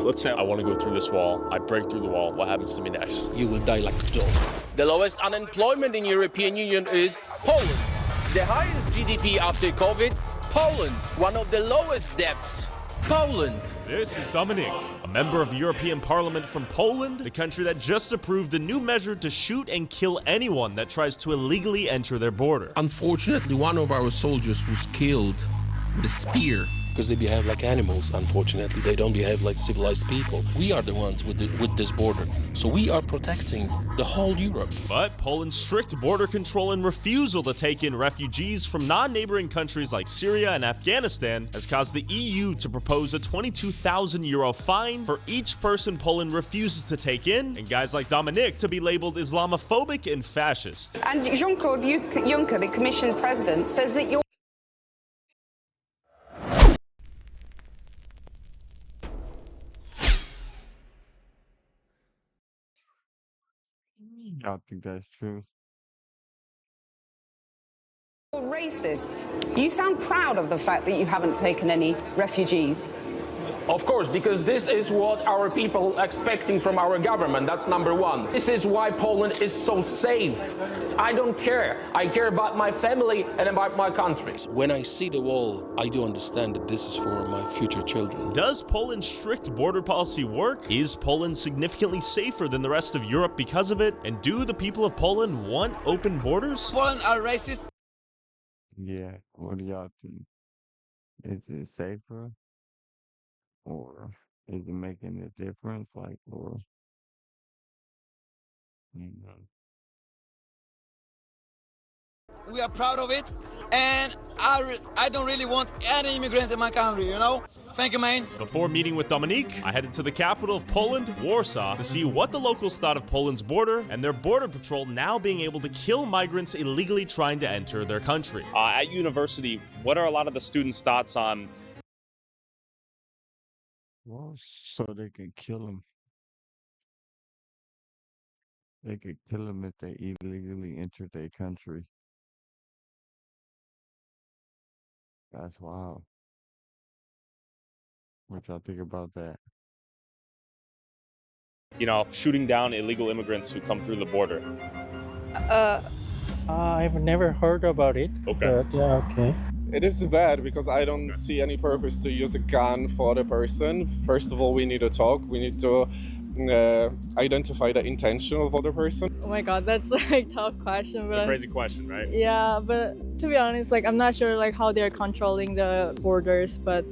let's say I want to go through this wall. I break through the wall. What happens to me next? You will die like a dog. The lowest unemployment in European Union is Poland. The highest GDP after COVID, Poland. One of the lowest debts, Poland. This is Dominic, a member of the European Parliament from Poland, the country that just approved a new measure to shoot and kill anyone that tries to illegally enter their border. Unfortunately, one of our soldiers was killed with a spear. Because they behave like animals, unfortunately. They don't behave like civilized people. We are the ones with this border. So we are protecting the whole Europe. But Poland's strict border control and refusal to take in refugees from non-neighboring countries like Syria and Afghanistan has caused the EU to propose a €22,000 fine for each person Poland refuses to take in, and guys like Dominic to be labeled Islamophobic and fascist. And Jean-Claude Juncker, the Commission President, says that you're I think that's true. racist. You sound proud of the fact that you haven't taken any refugees. Of course, because this is what our people are expecting from our government. That's number one. This is why Poland is so safe. I don't care. I care about my family and about my country. When I see the wall, I do understand that this is for my future children. Does Poland's strict border policy work? Is Poland significantly safer than the rest of Europe because of it? And do the people of Poland want open borders? Poland are racist. Yeah, what do y'all think? Is it safer? Or is it making a difference? Like, or, you know. We are proud of it, and I don't really want any immigrants in my country, you know? Thank you, man. Before meeting with Dominique, I headed to the capital of Poland, Warsaw, to see what the locals thought of Poland's border and their border patrol now being able to kill migrants illegally trying to enter their country. At university, what are a lot of the students' thoughts on? Well, so they can kill them. They could kill them if they illegally enter their country. That's wild. What y'all think about that? Shooting down illegal immigrants who come through the border. I've never heard about it. Okay. But yeah, okay. It is bad because I don't see any purpose to use a gun for the person. First of all, we need to talk. We need to identify the intention of the person. Oh my god, that's like a tough question. It's a crazy question, right? Yeah, but to be honest, I'm not sure how they're controlling the borders, but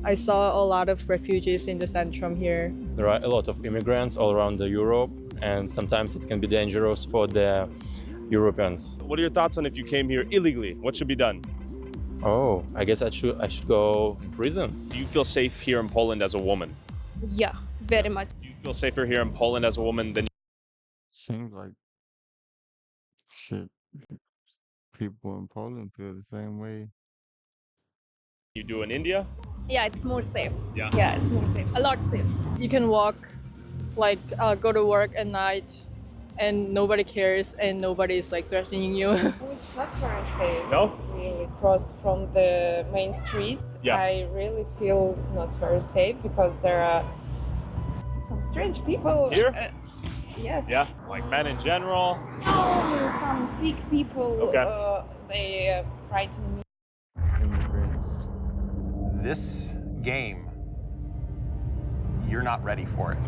I saw a lot of refugees in the Centrum here. There are a lot of immigrants all around Europe, and sometimes it can be dangerous for the Europeans. What are your thoughts on if you came here illegally? What should be done? Oh, I guess I should go in prison. Do you feel safe here in Poland as a woman? Yeah, very much. Do you feel safer here in Poland as a woman than... Seems like shit. People in Poland feel the same way. you do in India? Yeah, it's more safe. Yeah, it's more safe. A lot safe. You can walk, go to work at night, and nobody cares, and nobody's threatening you. It's not very safe. No? Really cross from the main streets. Yeah. I really feel not very safe because there are some strange people. Here? Yes. Yeah, like men in general? No, some sick people. Okay. They frighten me. Immigrants. This game, you're not ready for it.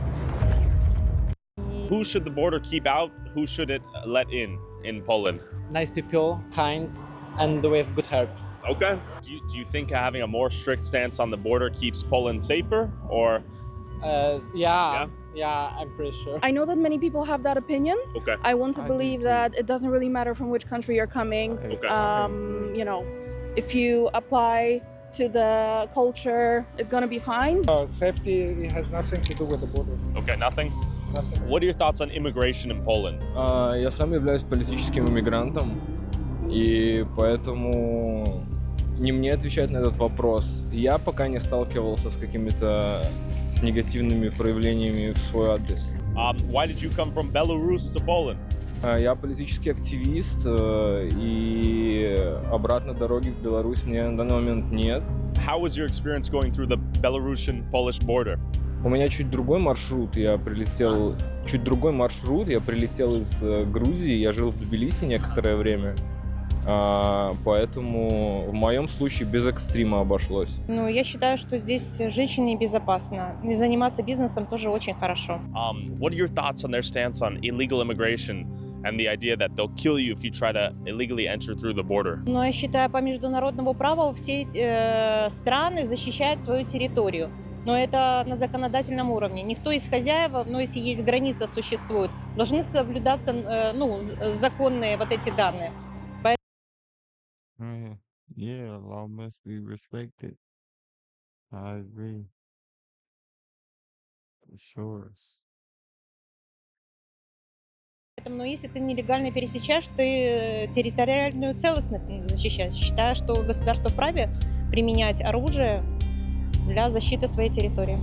Who should the border keep out? Who should it let in Poland? Nice people, kind, and with good heart. Okay. Do you think having a more strict stance on the border keeps Poland safer, or? Yeah, I'm pretty sure. I know that many people have that opinion. Okay. I want to believe that it doesn't really matter from which country you're coming. Okay. If you apply to the culture, it's gonna be fine. Safety has nothing to do with the border. Okay, nothing? Nothing. What are your thoughts on immigration in Poland? Я сам являюсь политическим иммигрантом, и поэтому не мне отвечать на этот вопрос. Я пока не сталкивался с какими-то негативными проявлениями в свой адрес. Why did you come from Belarus to Poland? Я политический активист, и обратной дороги в Беларусь мне на данный момент нет. How was your experience going through the Belarusian-Polish border? У меня чуть другой маршрут. Я прилетел из Грузии. Я жил в Тбилиси некоторое время. Поэтому в моем случае без экстрима обошлось. Ну, я считаю, что здесь женщине безопасно. И заниматься бизнесом тоже очень хорошо. What are your thoughts on their stance on illegal immigration and the idea that they'll kill you if you try to illegally enter through the border? Но я считаю, по международному праву все страны защищают свою территорию. Но это на законодательном уровне. Никто из хозяев, ну, если есть граница, существует, должны соблюдаться, законные вот эти данные. Yeah, law must be respected. I agree. For sure. Поэтому, если ты нелегально пересечаешь, ты территориальную целостность не защищаешь. Считаю, что государство вправе применять оружие для защиты своей территории.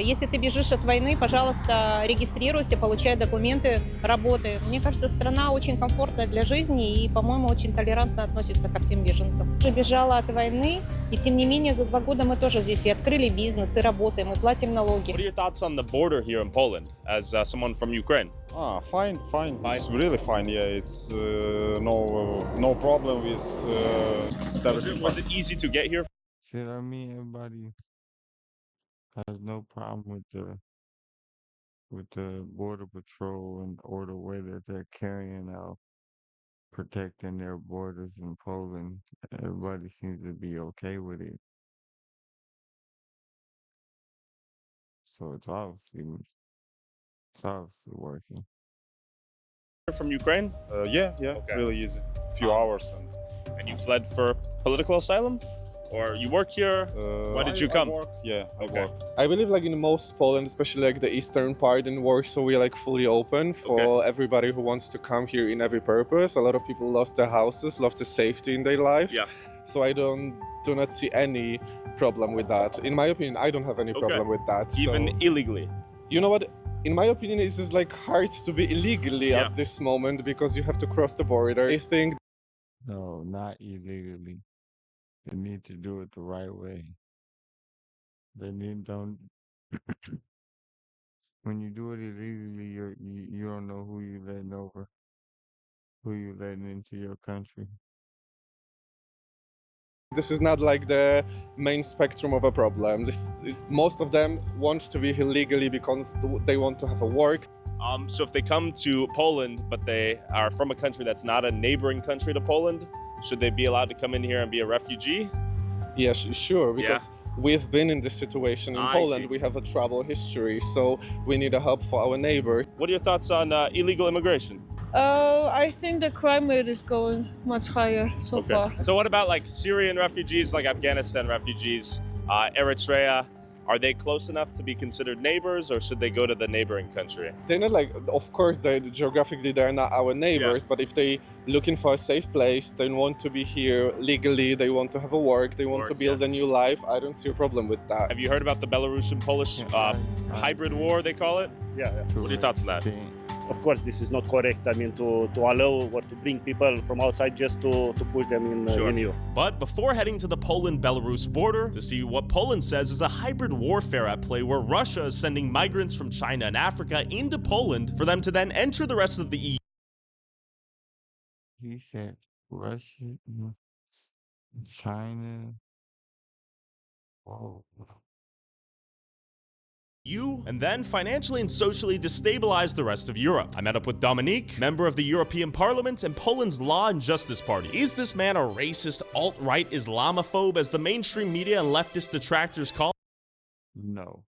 Если ты бежишь от войны, пожалуйста, регистрируйся, получай документы, работай. Мне кажется, страна очень комфортная для жизни и, по-моему, очень толерантно относится ко всем беженцам. Я бежала от войны, и тем не менее за 2 года мы тоже здесь и открыли бизнес, и работаем, и платим налоги. What are your thoughts on the border here in Poland as someone from Ukraine? Fine. It's really fine. Yeah, it's no problem with everything. Was it easy to get here? Shit, I mean, everybody has no problem with the border patrol and or the way that they're carrying out protecting their borders in Poland. Everybody seems to be okay with it. So it's obviously working. From Ukraine? Yeah, Okay. really easy. Few hours And you fled for political asylum? Or you work here? Why did you come? I work. Yeah, I Okay. work. I believe like in most Poland, especially like the eastern part in Warsaw, we're like fully open for everybody who wants to come here in every purpose. A lot of people lost their houses, lost the safety in their life. Yeah. So I do not see any problem with that. In my opinion, I don't have any problem with that. Even so, illegally? you know what? In my opinion, it's just like hard to be illegally Yeah. at this moment because you have to cross the border. I think No, not illegally. They need to do it the right way. Don't. When you do it illegally, you don't know who you letting over, who you letting into your country. this is not like the main spectrum of a problem. Most of them want to be illegally because they want to have a work. So if they come to Poland, but they are from a country that's not a neighboring country to Poland, should they be allowed to come in here and be a refugee? Yes, sure, because we've been in this situation in Poland. We have a trouble history, so we need a help for our neighbor. What are your thoughts on illegal immigration? I think the crime rate is going much higher so far. So what about like Syrian refugees, like Afghanistan refugees, Eritrea? Are they close enough to be considered neighbors, or should they go to the neighboring country? They're not like, of course, geographically they're not our neighbors, but if they looking for a safe place, they want to be here legally, they want to have a work, they want to build a new life, I don't see a problem with that. Have you heard about the Belarusian-Polish hybrid war, they call it? Yeah. What are your thoughts on that? Of course, this is not correct. I mean, to allow or to bring people from outside just to push them in EU. But before heading to the Poland-Belarus border to see what Poland says is a hybrid warfare at play where Russia is sending migrants from China and Africa into Poland for them to then enter the rest of the EU. He said Russia, China. Whoa. And then financially and socially destabilize the rest of Europe. I met up with Dominique, member of the European Parliament and Poland's Law and Justice Party. Is this man a racist, alt-right Islamophobe, as the mainstream media and leftist detractors call No.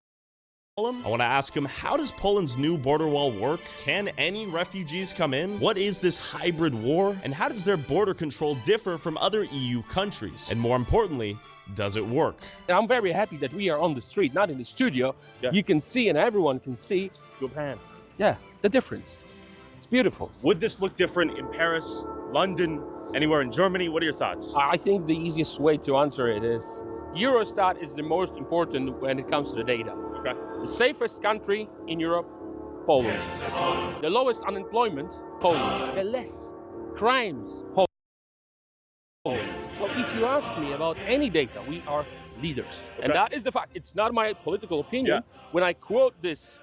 him? I want to ask him, how does Poland's new border wall work? Can any refugees come in? What is this hybrid war? And how does their border control differ from other EU countries? And more importantly, does it work? I'm very happy that we are on the street, not in the studio. You can see and everyone can see Japan. Yeah, the difference. It's beautiful. Would this look different in Paris, London, anywhere in Germany? What are your thoughts? I think the easiest way to answer it is Eurostat is the most important when it comes to the data. Okay. The safest country in Europe, Poland. The lowest unemployment, Poland. The less crimes, Poland. So if you ask me about any data, we are leaders. And that is the fact. It's not my political opinion. When I quote this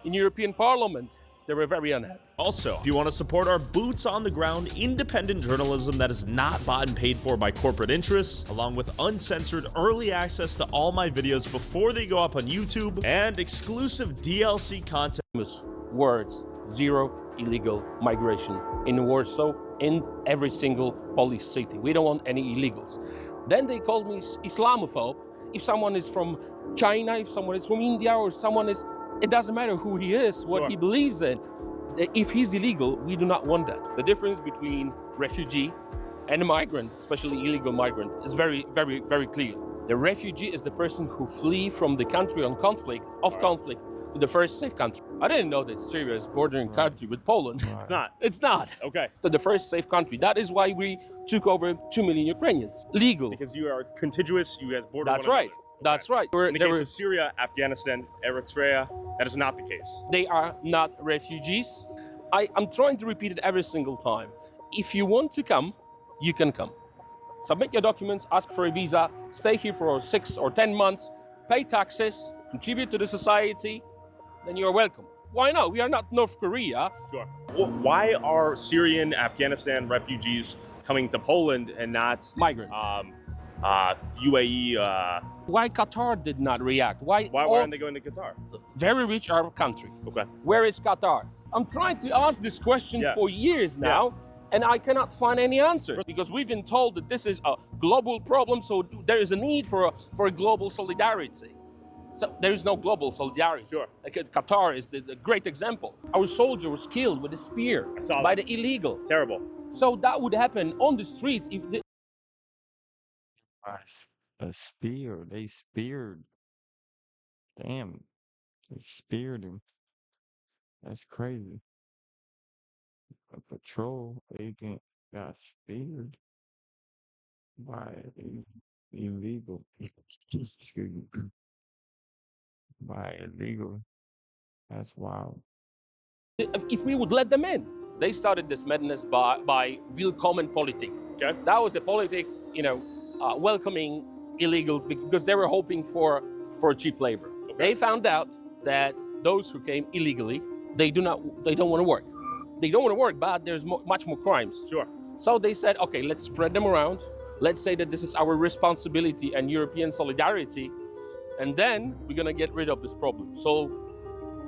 in European Parliament, they were very unhappy. Also, if you want to support our boots on the ground, independent journalism that is not bought and paid for by corporate interests, along with uncensored early access to all my videos before they go up on YouTube, and exclusive DLC content. Words, zero illegal migration in Warsaw, in every single Polish city. We don't want any illegals. Then they called me Islamophobe. If someone is from China, if someone is from India, or someone is, it doesn't matter who he is, what he believes in. If he's illegal, we do not want that. The difference between refugee and a migrant, especially illegal migrant, is very, very, very clear. The refugee is the person who flee from the country of conflict to the first safe country. I didn't know that Syria is bordering country with Poland. It's not. It's not. Okay. To the first safe country. That is why we took over 2 million Ukrainians. Legal. Because you are contiguous, you guys border That's one right. That's right. In the case of Syria, Afghanistan, Eritrea, that is not the case. They are not refugees. I'm trying to repeat it every single time. If you want to come, you can come. Submit your documents, ask for a visa, stay here for 6 or 10 months, pay taxes, contribute to the society, then you're welcome. Why not? We are not North Korea. Sure. Well, why are Syrian, Afghanistan refugees coming to Poland and not migrants? UAE. Why Qatar did not react? Why aren't they going to Qatar? Very rich Arab country. Okay. Where is Qatar? I'm trying to ask this question for years now, and I cannot find any answers because we've been told that this is a global problem, so there is a need for a global solidarity. So there is no global solidarity. Sure. Like Qatar is the great example. Our soldier was killed with a spear by the illegal. Terrible. So that would happen on the streets if the A spear. They speared. Damn. They speared him. That's crazy. A patrol agent got speared by illegal. Excuse me. By illegal. That's wild. if we would let them in. They started this madness by willkommen politik. Okay. That was the politic, welcoming illegals because they were hoping for cheap labor. Okay. They found out that those who came illegally, they don't want to work. They don't want to work, but there's much more crimes. Sure. So they said, okay, let's spread them around. Let's say that this is our responsibility and European solidarity, and then we're gonna get rid of this problem. So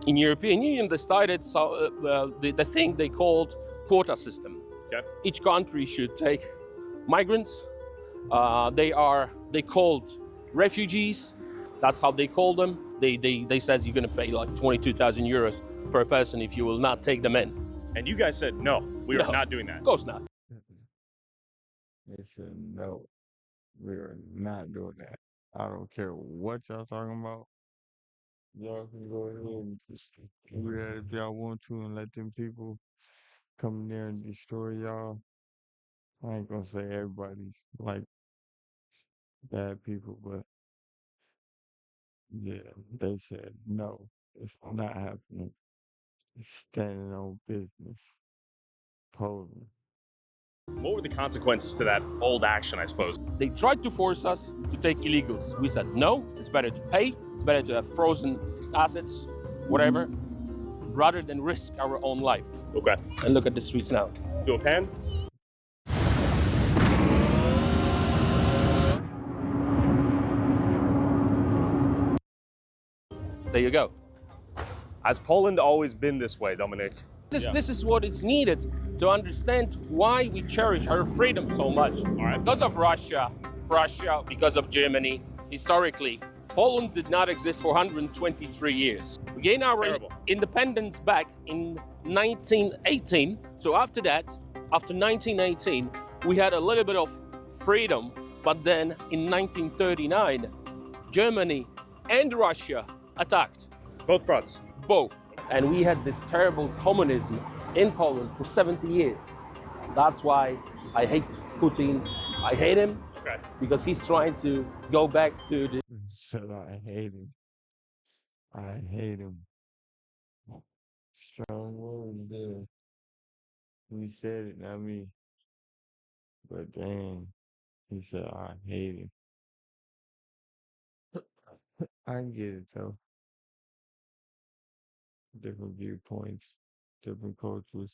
in European Union, they started the thing they called quota system. Okay. Each country should take migrants. They called refugees. That's how they call them. They says you're gonna pay like 22,000 euros per person if you will not take them in. And you guys said no, we are not doing that. Of course not. They said no, we are not doing that. I don't care what y'all talking about. Y'all can go ahead and just do that if y'all want to and let them people come in there and destroy y'all. I ain't gonna say everybody's like bad people, but yeah, they said no, it's not happening. It's standing on business. Poland. What were the consequences to that old action, I suppose? They tried to force us to take illegals. We said no, it's better to pay, it's better to have frozen assets, whatever, rather than risk our own life. Okay. And look at the streets now. Do a pan? There you go. Has Poland always been this way, Dominic? This is what is needed to understand why we cherish our freedom so much. All right. Because of Russia, because of Germany, historically, Poland did not exist for 123 years. We gained our independence back in 1918. So after that, after 1918, we had a little bit of freedom. But then in 1939, Germany and Russia attacked. Both fronts. Both. And we had this terrible communism in Poland for 70 years. That's why I hate Putin. I hate him because he's trying to go back to the... Said I hate him. I hate him. Strong words there. He said it, not me. But dang, he said I hate him. I get it though. Different viewpoints, different cultures,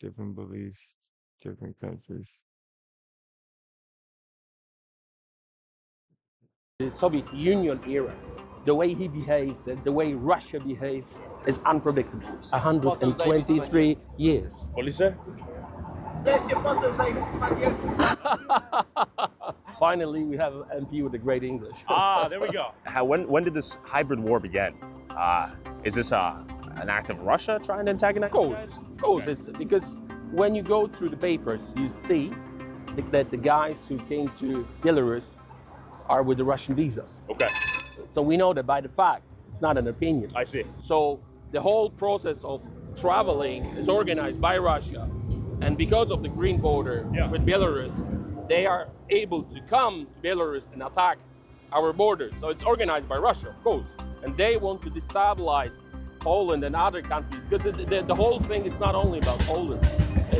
different beliefs, different countries. The Soviet Union era, the way he behaved, the way Russia behaved is unpredictable. 123 years. Police? Finally, we have an MP with a great English. There we go. When did this hybrid war begin? Is this an act of Russia trying to antagonize? Of course, it's because when you go through the papers, you see that the guys who came to Belarus are with the Russian visas. Okay. So we know that by the fact, it's not an opinion. I see. So the whole process of traveling is organized by Russia. And because of the green border with Belarus, they are able to come to Belarus and attack our borders. So it's organized by Russia, of course. And they want to destabilize Poland and other countries, because the whole thing is not only about Poland,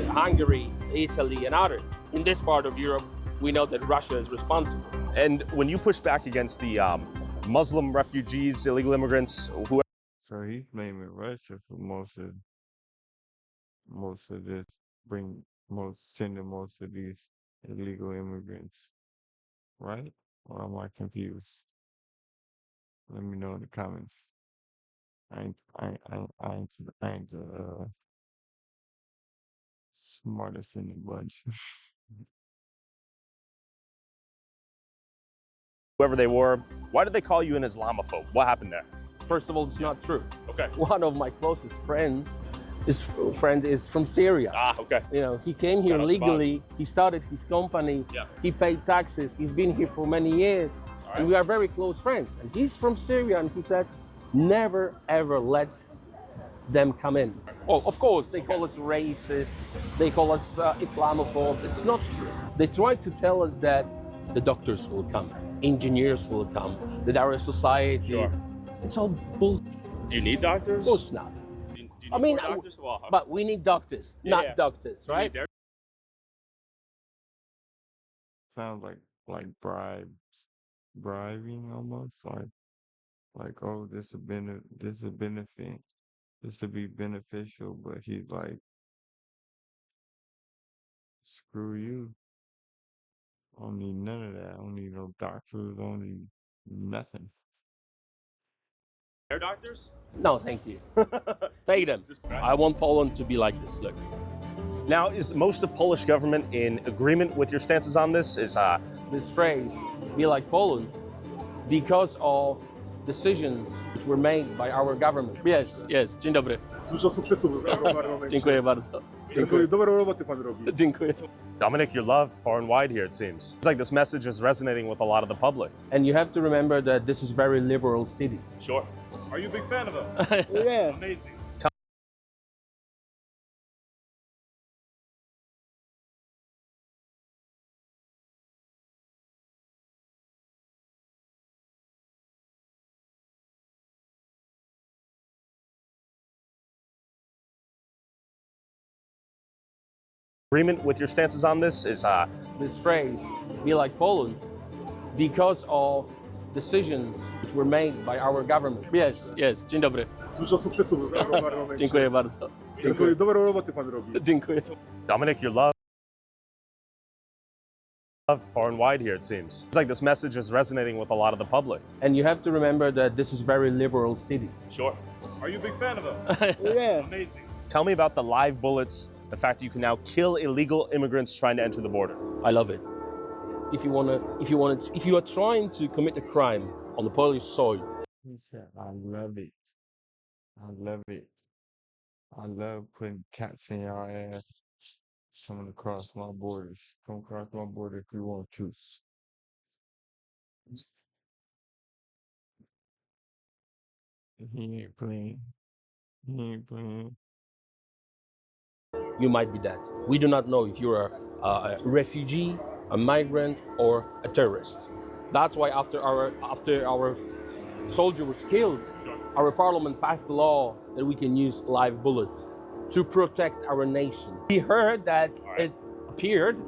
Hungary, Italy, and others. In this part of Europe, we know that Russia is responsible. And when you push back against the Muslim refugees, illegal immigrants, who... So he's blaming Russia for most of this, sending most of these illegal immigrants, right? Or am I confused? Let me know in the comments. I ain't the smartest in the bunch. Whoever they were, why did they call you an Islamophobe? What happened there? First of all, it's not true. Okay. One of my closest friends is from Syria. Okay. You know, he came here legally. He started his company. Yeah. He paid taxes. He's been here for many years, and we are very close friends. And he's from Syria, and he says, never ever let them come in. Well, of course, they call us racist. They call us Islamophobes. It's not true. They try to tell us that the doctors will come, engineers will come, that our society. Sure. It's all bull. Do you need doctors? Of course not. I mean, but we need doctors, not doctors, right? Sounds like bribing almost, like oh, this a benefit, this would be beneficial, but he's like, screw you. I don't need none of that. I don't need no doctors. I don't need nothing. Air doctors? No, thank you. Take them. I want Poland to be like this. Look. Now, is most of the Polish government in agreement with your stances on this? Is this phrase, be like Poland, because of decisions which were made by our government. Yes. Dzień dobry. Dużo sukcesów w parlamencie. Dziękuję bardzo. Dziękuję. Dobrą robotę pan robi. Dziękuję. Dominic, you're loved far and wide here, it seems. It's like this message is resonating with a lot of the public. And you have to remember that this is a very liberal city. Sure. Are you a big fan of him? Yeah. Amazing. Agreement with your stances on this? Is this phrase, be like Poland, because of decisions which were made by our government. Yes. Dzień dobry. Dużo sukcesów w parlamencie. Dziękuję bardzo. Dziękuję. Dobrą robotę pan robi. Dziękuję. Dominic, you're loved far and wide here, it seems. It's like this message is resonating with a lot of the public. And you have to remember that this is a very liberal city. Sure. Are you a big fan of him? Yeah. Amazing. Tell me about the live bullets, the fact that you can now kill illegal immigrants trying to enter the border. I love it. If you are trying to commit a crime on the Polish soil. He said, I love it. I love it. I love putting cats in your ass, coming across my borders. Come across my border if you want to. He ain't playing. He ain't playing. You might be that. We do not know if you're a refugee, a migrant, or a terrorist. That's why after our soldier was killed, our parliament passed a law that we can use live bullets to protect our nation. We heard that it appeared,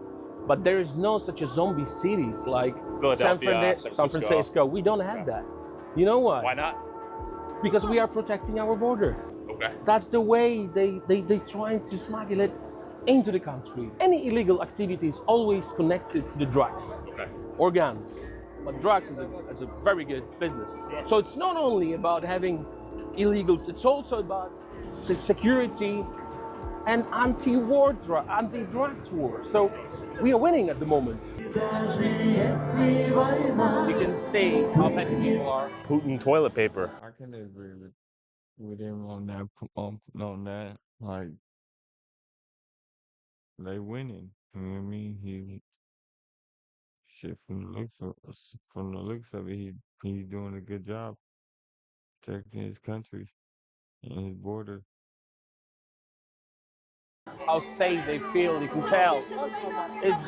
but there is no such a zombie cities like San Francisco. We don't have that. You know why? Why not? Because we are protecting our border. Okay. That's the way they try to smuggle it into the country. Any illegal activity is always connected to the drugs or guns. But drugs is a very good business. So it's not only about having illegals, it's also about security and anti-drugs war. So we are winning at the moment. You can see how happy people are. Putin toilet paper. I can agree with him on that. On that, like they winning. You know what I mean? Shit from the looks of it, he's doing a good job protecting his country and his border. How safe they feel, you can tell. It's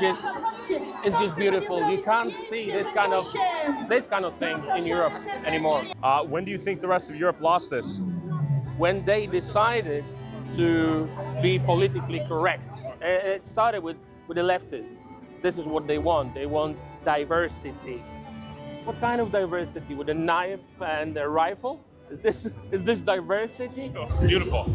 just beautiful. You can't see this kind of thing in Europe anymore. When do you think the rest of Europe lost this? When they decided to be politically correct. It started with the leftists. This is what they want. They want diversity. What kind of diversity? With a knife and a rifle? Is this diversity? Beautiful.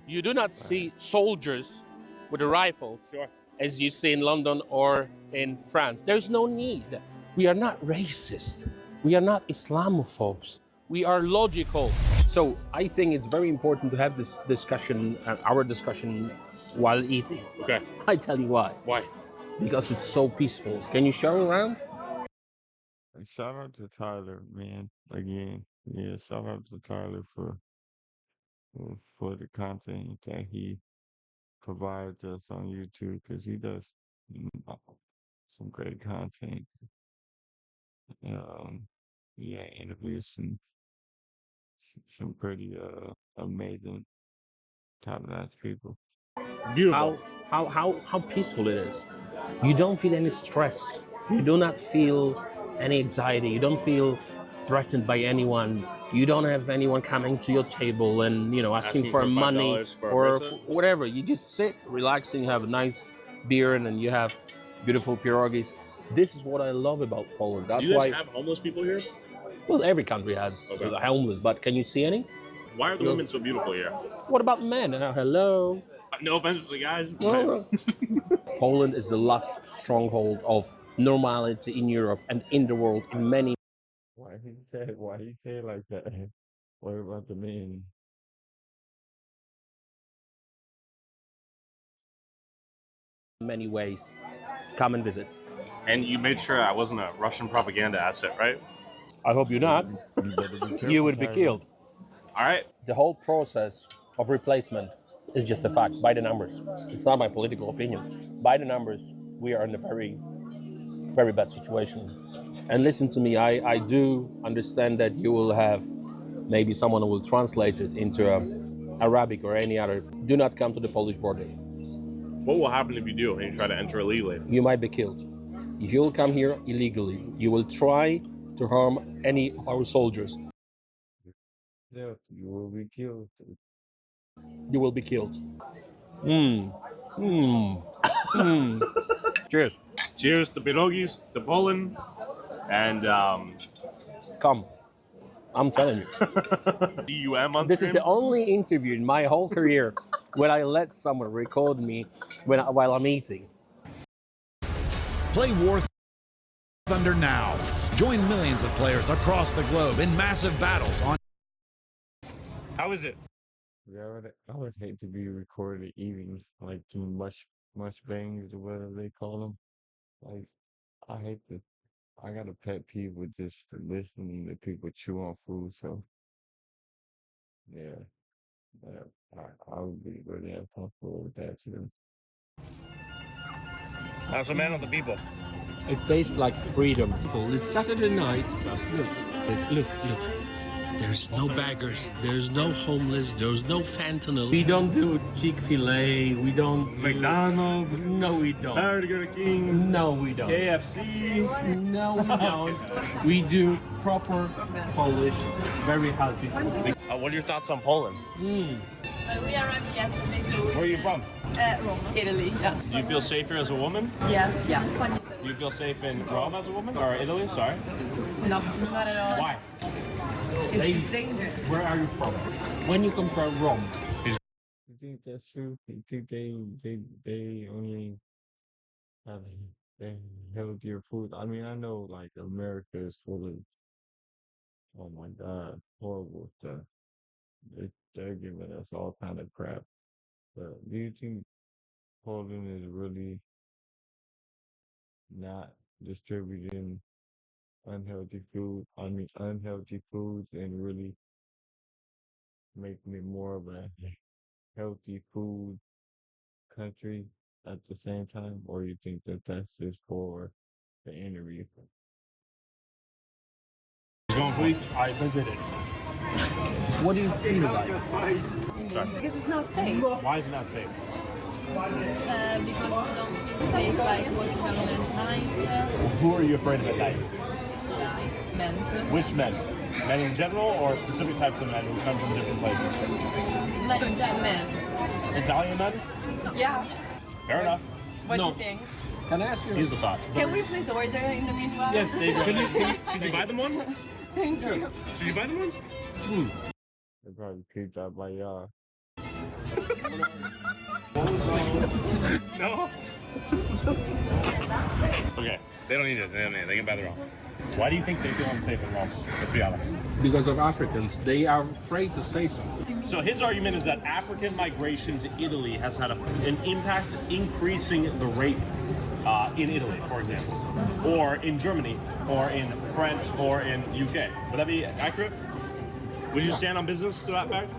You do not see soldiers with the rifles as you see in London or in France. There's no need. We are not racist. We are not Islamophobes. We are logical. So I think it's very important to have this discussion, our discussion, while eating. Okay. I tell you why. Why? Because it's so peaceful. Can you show around? Shout out to Tyler, man. Again, yeah. Shout out to Tyler for the content that he provides us on YouTube, because he does some great content. Yeah, interviews some pretty amazing top-notch people. Beautiful. How peaceful it is. You don't feel any stress. You do not feel any anxiety. You don't feel threatened by anyone. You don't have anyone coming to your table and asking for money or whatever. You just sit, relaxing, have a nice beer, and then you have beautiful pierogies. This is what I love about Poland. That's Do you guys why. have homeless people here? Well, every country has homeless, but can you see any? Why are the women so beautiful here? What about men? Hello. No offense to the guys. No. Poland is the last stronghold of normality in Europe and in the world in many. Why he say like that? What about the men? Many ways. Come and visit. And you made sure I wasn't a Russian propaganda asset, right? I hope you're not. You would be killed. All right. The whole process of replacement is just a fact, by the numbers. It's not my political opinion. By the numbers, we are in a very, very bad situation. And listen to me, I do understand that you will have maybe someone who will translate it into Arabic or any other. Do not come to the Polish border. What will happen if you do and you try to enter illegally? You might be killed. If you will come here illegally, you will try to harm any of our soldiers. Yeah, you will be killed. You will be killed. Cheers. Cheers to pierogis, to Poland, and come. I'm telling you. DUM on This is stream? the only interview in my whole career when I let someone record me while I'm eating. Play War Thunder now. Join millions of players across the globe in massive battles on. How is it? Yeah, I would hate to be recorded eating, like mush bangs or whatever they call them. Like, I got a pet peeve with just listening to people chew on food. So, yeah, I would be really uncomfortable with that too. As a man of the people. It tastes like freedom. It's Saturday night. Look. There's no beggars. There's no homeless. There's no fentanyl. We don't do Chick-fil-A. We don't McDonald's. No, we don't. Burger King. No, we don't. KFC. No, we don't. We do proper Polish, very healthy food. What are your thoughts on Poland? We are Where are you from? Rome. Italy, yeah. Do you feel safer as a woman? Yes, yeah. Do you feel safe in Rome as a woman? Or Italy? Sorry. No, not at all. Why? It's just dangerous. Where are you from? When you compare Rome, You think that's true? You think they only have they healthier food? I mean, I know like America is full of, oh my God, horrible stuff. They're giving us all kind of crap. But do you think Poland is really not distributing unhealthy food? I mean, unhealthy foods and really making it more of a healthy food country at the same time? Or you think that that's just for the interview? I visited. What do you feel about it? Because it's not safe. Why is it not safe? Because we don't feel safe like walking alone at night. Who are you afraid of at night? Men. Which men? Men in general or specific types of men who come from different places? Like men. Italian men? Yeah. Fair enough. What do you think? Can I ask you? Here's the thought. Can we please order in the meanwhile? Yes, they do. Should you buy them one? Thank you. Should you buy them one? They probably creeped out by y'all. No? Okay, they don't need it. They can buy their own. Why do you think they feel unsafe in Rome? Let's be honest. Because of Africans. They are afraid to say something. So his argument is that African migration to Italy has had an impact increasing the rape in Italy, for example, or in Germany, or in France, or in UK. Would that be accurate? Would you stand on business to that fact?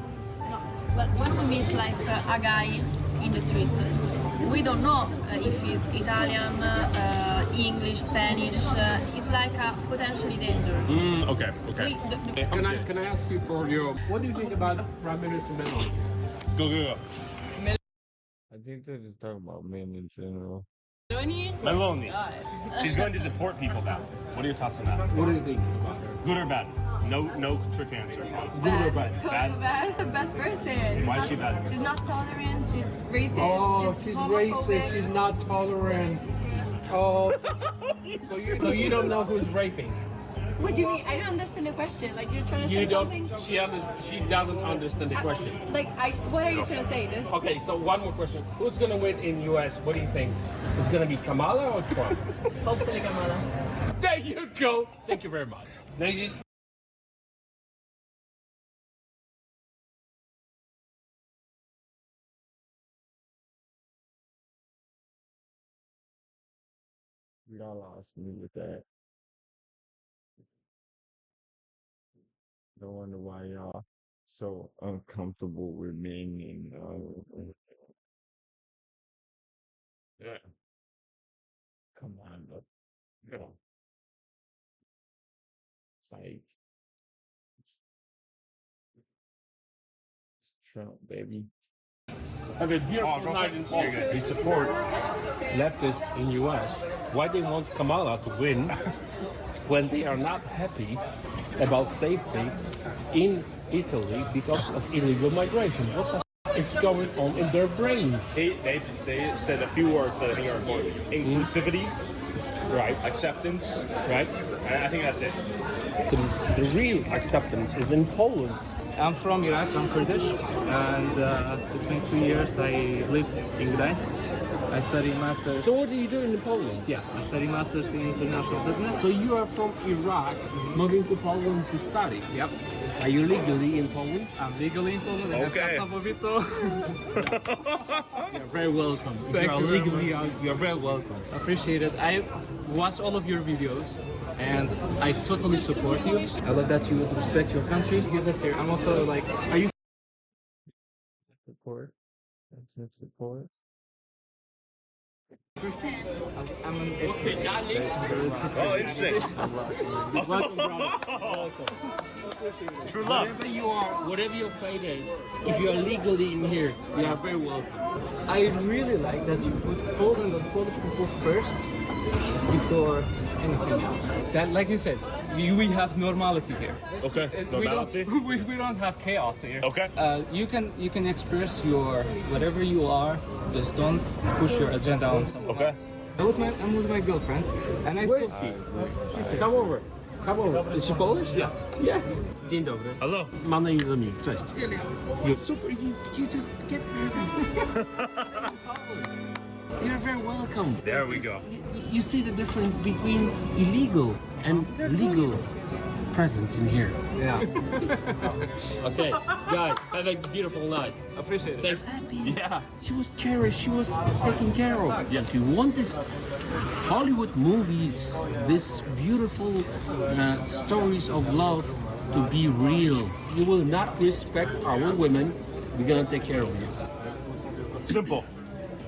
No. But when we meet like a guy in the street, we don't know if he's Italian, English, Spanish. It's like a potentially dangerous. Okay. Can I ask you for your... What do you think about Prime Minister Meloni? Go. I think they're just talking about men in general. Meloni. She's going to deport people now. What are your thoughts on that? What do you think about her? Good or bad? No trick answer. Good or bad? Totally bad. A bad person. Why is she bad? She's not tolerant. She's racist. Oh, she's homophobic. racist. She's not tolerant. Oh, so you don't know who's raping? What do you mean? I don't understand the question. Like you're trying to You say don't. something. She doesn't understand the question. What are you trying to say? This. Okay, so one more question. Who's gonna win in US? What do you think? It's gonna be Kamala or Trump? Hopefully Kamala. There you go. Thank you very much, ladies. Y'all lost me with that. No wonder why y'all so uncomfortable with men and yeah. Come on, look. No. It's like it's Trump, baby. Have a beautiful night in Poland. We support leftists in US. Why they want Kamala to win when they are not happy about safety in Italy because of illegal migration? What the is going on in their brains? They said a few words that I think are important. Inclusivity, right? Acceptance, right? And I think that's it. The real acceptance is in Poland. I'm from Iraq, I'm Kurdish, and it's been 2 years I live in Gdańsk. I study masters. So what do you do in Poland? Yeah, I study masters in international business. So you are from Iraq, moving to Poland to study? Yep. Are you legally in Poland? I'm legally in Poland. Okay. You're very welcome. Thank you legally, you're very welcome. Appreciate it. I watched all of your videos and I totally support you. I love that you respect your country. Yes, sir. I'm also like, are you Support? That's it, support? I'm an expert. Oh, interesting. Welcome, brother. Welcome. True love. Whatever your fate is, if you are legally in here, you are very welcome. I really like that you put Poland and Polish people first before anything else. That, like you said, we have normality here. Okay, normality. We don't have chaos here. Okay. You can express your whatever you are. Just don't push your agenda on someone else. I'm with my girlfriend, and I Where told is she? Come over. Come over. Is she Polish? Yeah. Yeah. Dzień dobry. Hello. Mam na imię Dominik. Cześć. You're super. You just get married. You're very welcome. There we go. You see the difference between illegal and legal presence in here. Yeah. Okay, guys, have a beautiful night. Appreciate it. Thanks. Yeah. She was cherished. She was taken care of. Yeah. If you want this Hollywood movies, this beautiful stories of love to be real, you will not respect our women. We're gonna take care of you. Simple.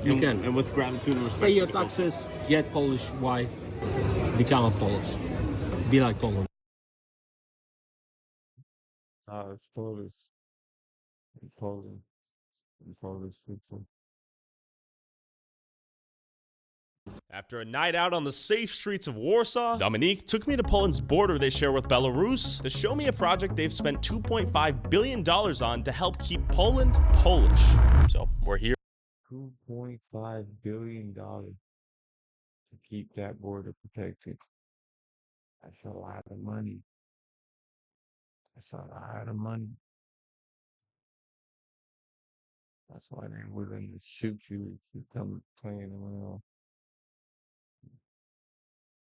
You can. And with gratitude and respect. Pay your taxes, get Polish wife, become a Polish. Be like Poland. It's Polish. In Poland. In Polish people. After a night out on the safe streets of Warsaw, Dominique took me to Poland's border they share with Belarus to show me a project they've spent $2.5 billion on to help keep Poland Polish. So we're here. $2.5 billion to keep that border protected. That's a lot of money. That's a lot of money. That's why they're willing to shoot you if you come playing around.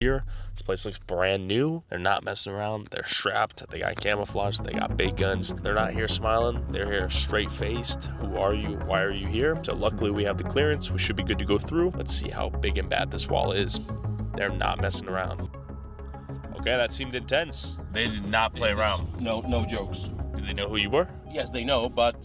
Here, this place looks brand new. They're not messing around. They're strapped. They got camouflage. They got big guns. They're not here smiling. They're here straight-faced. Who are you? Why are you here? So luckily we have the clearance. We should be good to go through. Let's see how big and bad this wall is. They're not messing around. Okay, that seemed intense. They did not play around. No jokes. Do they know who you were? Yes, they know, but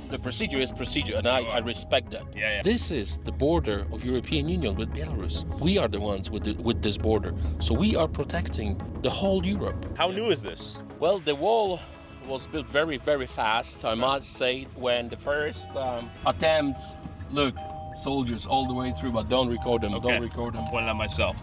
the procedure is procedure, and I respect that. Yeah. This is the border of European Union with Belarus. We are the ones with this border, so we are protecting the whole Europe. How new is this? Well, the wall was built very, very fast. I must say, when the first attempts, look, soldiers all the way through, but don't record them. Okay. Don't record them. I'm pointing at myself.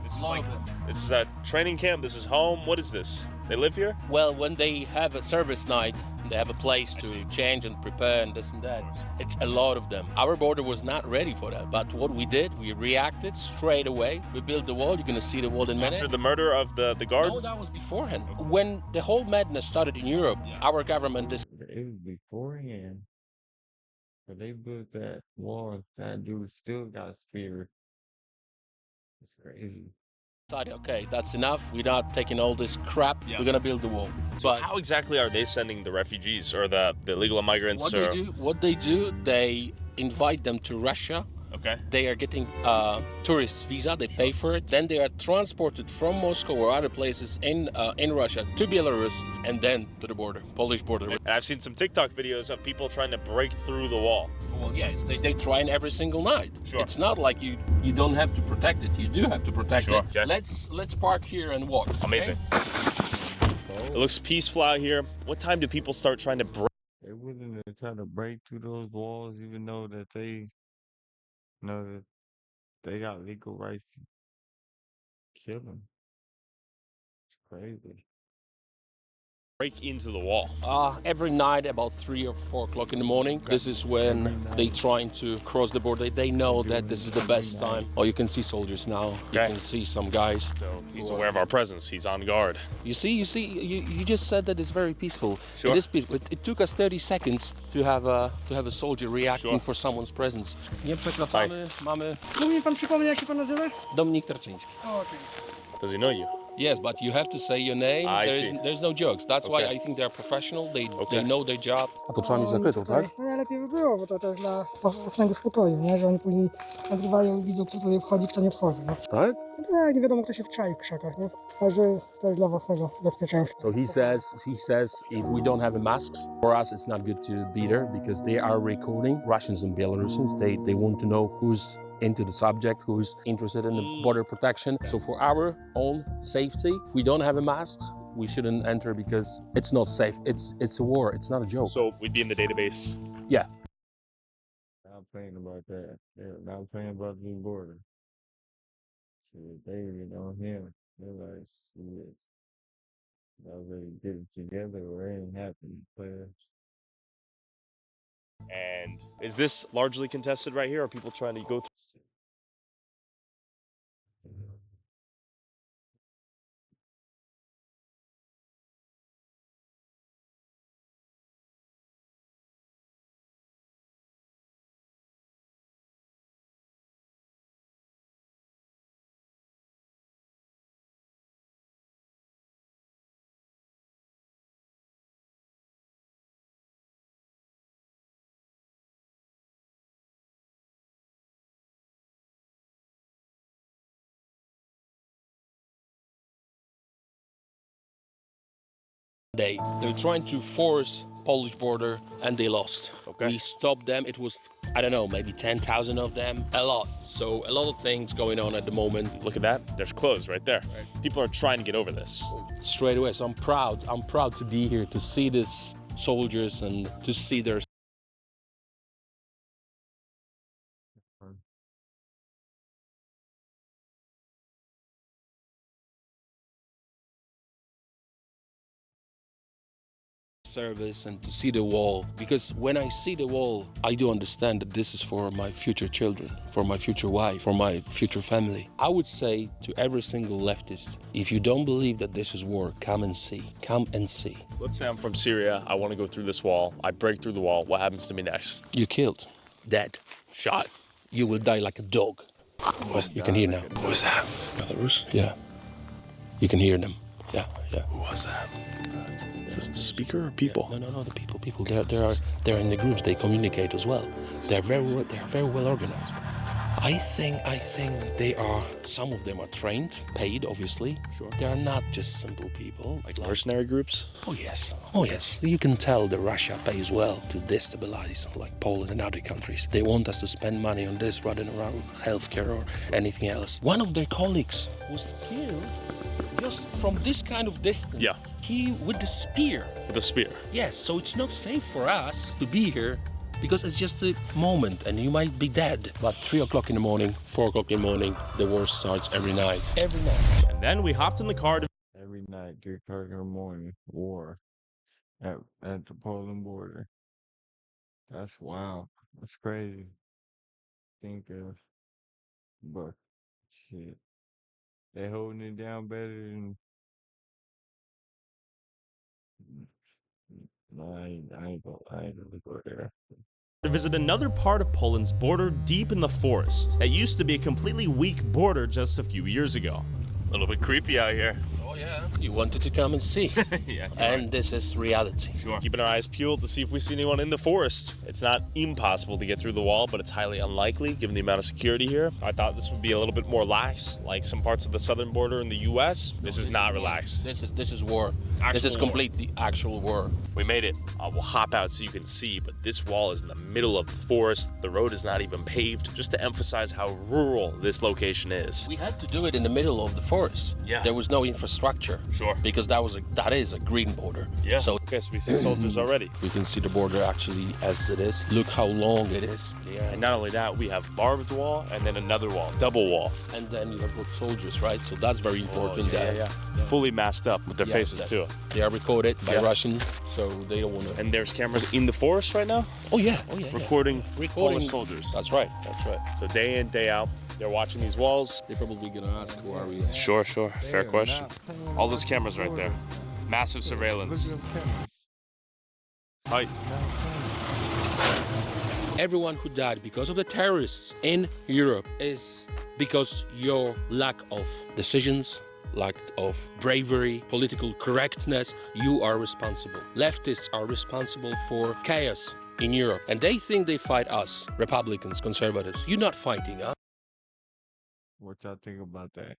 This is a training camp. This is home. What is this? They live here? Well, when they have a service night, they have a place to change and prepare and this and that. It's a lot of them. Our border was not ready for that, but what we did, we reacted straight away. We built the wall. You're going to see the wall in a minute. After the murder of the guard? No, that was beforehand. When the whole madness started in Europe, our government... It was beforehand. But they built that wall. That dude still got speared. It's crazy. Okay, that's enough. We're not taking all this crap. Yeah. We're gonna build the wall. So But how exactly are they sending the refugees or the illegal immigrants? what they do, they invite them to Russia. Okay. They are getting tourist visa. They pay for it. Then they are transported from Moscow or other places in Russia to Belarus and then to the border, Polish border. And I've seen some TikTok videos of people trying to break through the wall. Well, yes, they try it every single night. Sure. It's not like you don't have to protect it. You do have to protect Sure. it. Okay. Let's park here and walk. Amazing. Okay? It looks peaceful out here. What time do people start trying to break? They're willing to try to break through those walls, even though that they know that they got legal rights to kill them. It's crazy. Break into the wall. Every night about 3 or 4 o'clock in the morning. This is when they trying to cross the border. They know that this is the best time. Oh, you can see soldiers now. You can see some guys. So he's aware of our presence. He's on guard. You you just said that it's very peaceful. Sure. It is peaceful. It took us 30 seconds to have a soldier reacting for someone's presence. Nie przekraczamy, mamy... Mógł mi pan przypomnieć, jak się pan nazywa? Dominik Tarczyński. Okay. Does he know you? Yes, but you have to say your name. There's no jokes. That's why I think they're professional. They know their job. A to trzeba mieć zakrytą, tak? No najlepiej by było, bo to też dla własnego spokoju, nie? Że oni później nagrywają i widzą, kto tutaj wchodzi, kto nie wchodzi. No. Tak? No tak, nie wiadomo, kto się wczai w krzakach, nie? Także to jest dla własnego bezpieczeństwa. So he says if we don't have masks, for us it's not good to be there because they are recording Russians and Belarusians. They want to know who's into the subject, who's interested in the border protection. So for our own safety, if we don't have masks, we shouldn't enter because it's not safe. It's a war. It's not a joke. So we'd be in the database. Yeah. Not playing about that. They're not playing about the border. Shit, they on him. They're like, shit. Y'all really get it together or it ain't happening, players. And is this largely contested right here? Are people trying to go through? They're trying to force Polish border and they lost. Okay. We stopped them. It was, I don't know, maybe 10,000 of them. A lot. So a lot of things going on at the moment. Look at that. There's clothes right there. People are trying to get over this. Straight away. So I'm proud. I'm proud to be here, to see these soldiers and to see their service and to see the wall, because when I see the wall I do understand that this is for my future children, for my future wife, for my future family. I would say to every single leftist, if you don't believe that this is war, come and see. Let's say I'm from Syria, I want to go through this wall, I break through the wall, what happens to me next? You're killed, dead, shot. You will die like a dog. You can hear now. Who was that? Belarus? Yeah, you can hear them. Yeah. Who was that? It's a speaker or people? Yeah, no, the people. They're in the groups. They communicate as well. They're very well organized. I think they are. Some of them are trained, paid, obviously. Sure. They are not just simple people. Like mercenary groups? Oh yes. You can tell that Russia pays well to destabilize, like Poland and other countries. They want us to spend money on this rather than around healthcare or anything else. One of their colleagues was killed just from this kind of distance. Yeah. He with the spear. With a spear? Yes, so it's not safe for us to be here because it's just a moment and you might be dead. But 3 o'clock in the morning, 4 o'clock in the morning, the war starts every night. Every night. And then we hopped in the car to Every night, 3 o'clock in the morning, war at the Poland border. That's wild. That's crazy. Think of, but shit, they holding it down better than. No, I ain't gonna go there. visit another part of Poland's border deep in the forest. It used to be a completely weak border just a few years ago. A little bit creepy out here. Oh yeah. You wanted to come and see. Yeah. And this is reality. Sure. Keeping our eyes peeled to see if we see anyone in the forest. It's not impossible to get through the wall, but it's highly unlikely given the amount of security here. I thought this would be a little bit more lax, like some parts of the southern border in the U.S. This is not relaxed. This is war. This is completely actual war. We made it. We'll hop out so you can see, but this wall is in the middle of the forest. The road is not even paved, just to emphasize how rural this location is. We had to do it in the middle of the forest. Yeah. There was no infrastructure. Sure. Because that is a green border. Yeah. So okay, so we see soldiers already. We can see the border actually as it is. Look how long it is. Yeah. And not only that, we have barbed wall and then another wall, double wall. And then you have good soldiers, right? So that's very important. Yeah. Fully masked up with their faces too. They are recorded by Russian, so they don't want to. And there's cameras in the forest right now? Oh yeah. Recording Polish soldiers. That's right. So day in, day out, they're watching these walls. They're probably gonna ask, who are we? Sure. Fair question. All those cameras right there. Massive surveillance. Hi. Everyone who died because of the terrorists in Europe is because your lack of decisions, lack of bravery, political correctness. You are responsible. Leftists are responsible for chaos in Europe. And they think they fight us, Republicans, conservatives. You're not fighting us. What y'all think about that?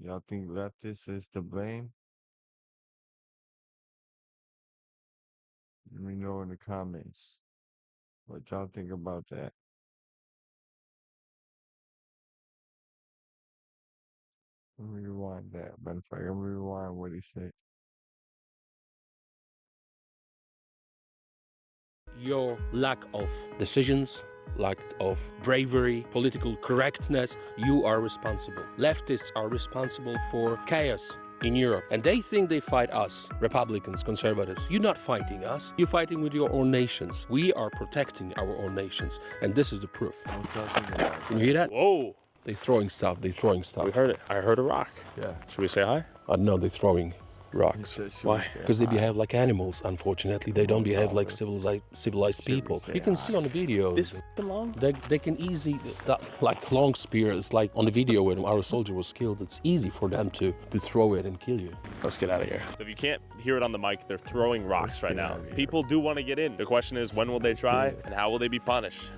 Y'all think leftists is to blame? Let me know in the comments what y'all think about that. Let me rewind that. Matter of fact, let me rewind what he said. Your lack of decisions, lack of bravery, political correctness, you are responsible. Leftists are responsible for chaos in Europe. And they think they fight us, Republicans, conservatives. You're not fighting us. You're fighting with your own nations. We are protecting our own nations. And this is the proof. Can you hear that? Whoa. They're throwing stuff. We heard it. I heard a rock. Yeah. Should we say hi? No, they're throwing rocks. Why? Because they behave like animals, unfortunately. They don't behave like civilized people. You can see on the video. This long? They can easily, like long spear, it's like on the video when our soldier was killed, it's easy for them to throw it and kill you. Let's get out of here. So if you can't hear it on the mic, they're throwing rocks right now. People do want to get in. The question is, when will they try and how will they be punished?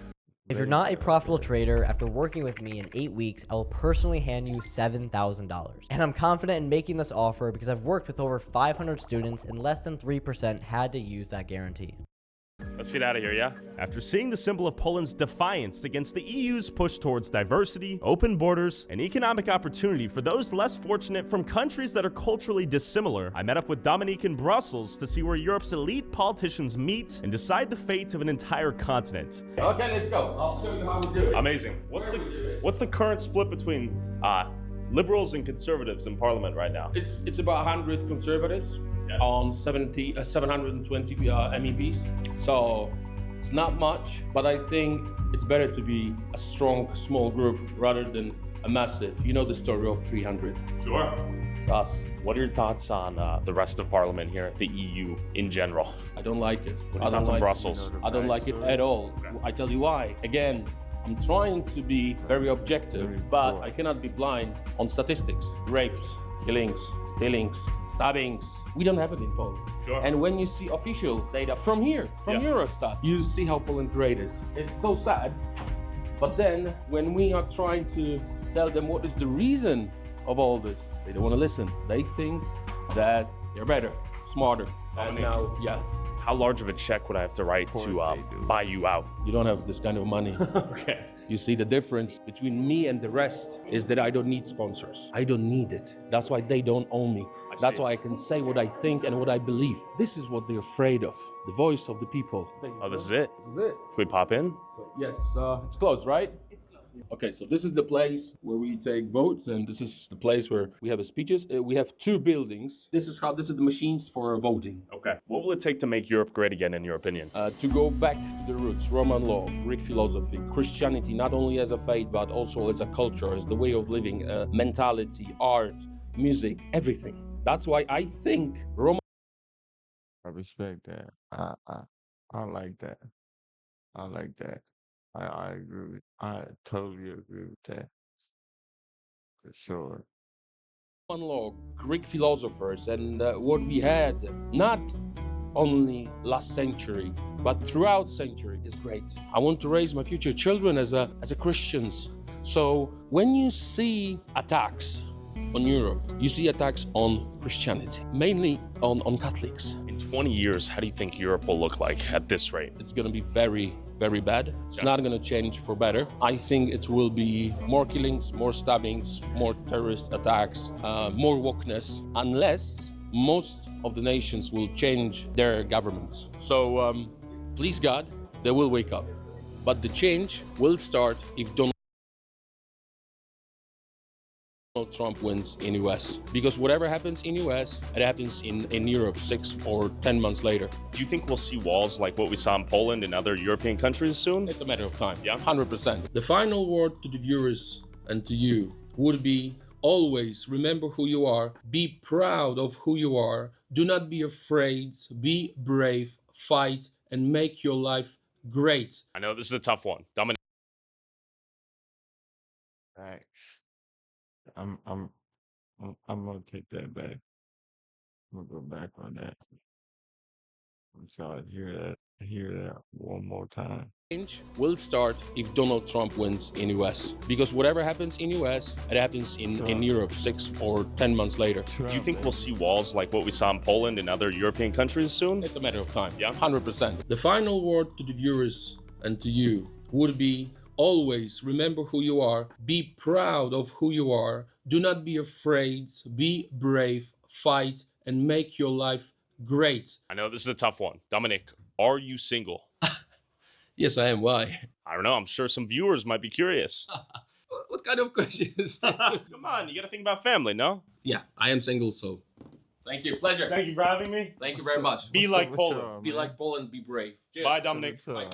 If you're not a profitable trader, after working with me in 8 weeks, I will personally hand you $7,000. And I'm confident in making this offer because I've worked with over 500 students and less than 3% had to use that guarantee. Let's get out of here, yeah? After seeing the symbol of Poland's defiance against the EU's push towards diversity, open borders, and economic opportunity for those less fortunate from countries that are culturally dissimilar, I met up with Dominique in Brussels to see where Europe's elite politicians meet and decide the fate of an entire continent. Okay, let's go. I'll show you how we do it. Amazing. What's the current split between liberals and conservatives in parliament right now? It's about 100 conservatives on 720 MEPs. So it's not much, but I think it's better to be a strong, small group rather than a massive. You know the story of 300. Sure. It's us. What are your thoughts on the rest of Parliament here, the EU in general? I don't like it. What are your thoughts on Brussels? I don't like it at all. I tell you why. Again, I'm trying to be very objective, but I cannot be blind on statistics. Rapes, killings, stealings, stabbings. We don't have it in Poland. Sure. And when you see official data from here, from Eurostat, you see how Poland great is. It's so sad. But then when we are trying to tell them what is the reason of all this, they don't want to listen. They think that they're better, smarter. And now, How large of a check would I have to write to buy you out? You don't have this kind of money. Okay. You see, the difference between me and the rest is that I don't need sponsors. I don't need it. That's why they don't own me. That's why I can say what I think and what I believe. This is what they're afraid of. The voice of the people. Oh, this is it? This is it. If we pop in? Yes, it's closed, right? It's closed. Okay, so this is the place where we take votes, and this is the place where we have speeches. We have 2 buildings. This is the machines for voting. Okay. What will it take to make Europe great again, in your opinion? To go back to the roots, Roman law, Greek philosophy, Christianity, not only as a faith, but also as a culture, as the way of living, mentality, art, music, everything. That's why I think Roman. I respect that. I like that. I like that. I agree with. I totally agree with that. For sure. Roman law, Greek philosophers, and what we had, not only last century, but throughout century, is great. I want to raise my future children as a Christians. So when you see attacks on Europe, you see attacks on Christianity, mainly on Catholics. In 20 years, how do you think Europe will look like at this rate? It's going to be very, very bad. It's not going to change for better. I think it will be more killings, more stabbings, more terrorist attacks, more wokeness, unless most of the nations will change their governments. So please God, they will wake up. But the change will start if Donald Trump wins in US, because whatever happens in US, it happens in Europe 6 or 10 months later. Do you think we'll see walls like what we saw in Poland and other European countries soon? It's a matter of time. 100%. The final word to the viewers and to you would be always remember who you are, be proud of who you are, do not be afraid, be brave, fight, and make your life great. I know this is a tough one. Dominic. Thanks. I'm gonna take that back. I'm gonna go back on that. I'm sorry to hear that one more time. Change will start if Donald Trump wins in US, because whatever happens in US, it happens in Europe 6 or 10 months later. Do you think we'll see walls like what we saw in Poland and other European countries soon? It's a matter of time. 100%. The final word to the viewers and to you would be always remember who you are, be proud of who you are, do not be afraid, be brave, fight, and make your life great. I know this is a tough one. Dominic, are you single? Yes, I am. Why? I don't know. I'm sure some viewers might be curious. What kind of question is that? Come on, you got to think about family, no? Yeah, I am single, so. Thank you. Pleasure. Thank you for having me. Thank you very much. Be like Poland. Be like Poland, be brave. Cheers. Bye, Dominic. Bye.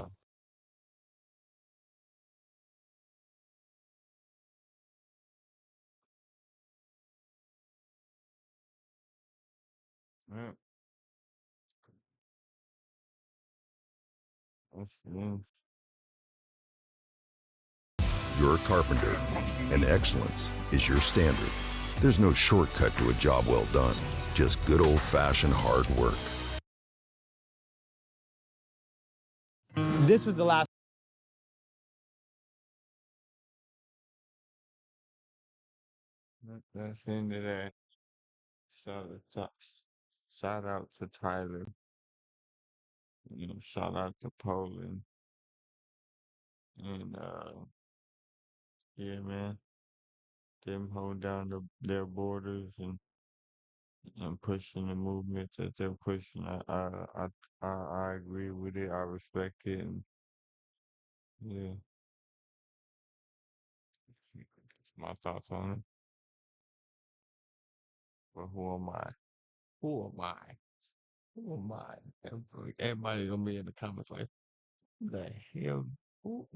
Yeah. That's it. You're a carpenter, and excellence is your standard. There's no shortcut to a job well done, just good old-fashioned hard work. This was the last That's the end of that. Shout out, shout out to Tyler. Shout out to Poland. And yeah, man, them hold down their borders and pushing the movement that they're pushing. I agree with it. I respect it. And yeah, that's my thoughts on it. But who am I? Who am I? Who am I? Everybody gonna be in the comments like, who the hell? Who?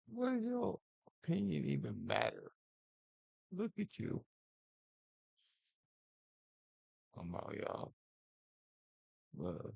What does your opinion even matter? Look at you. I'm out, y'all. Love.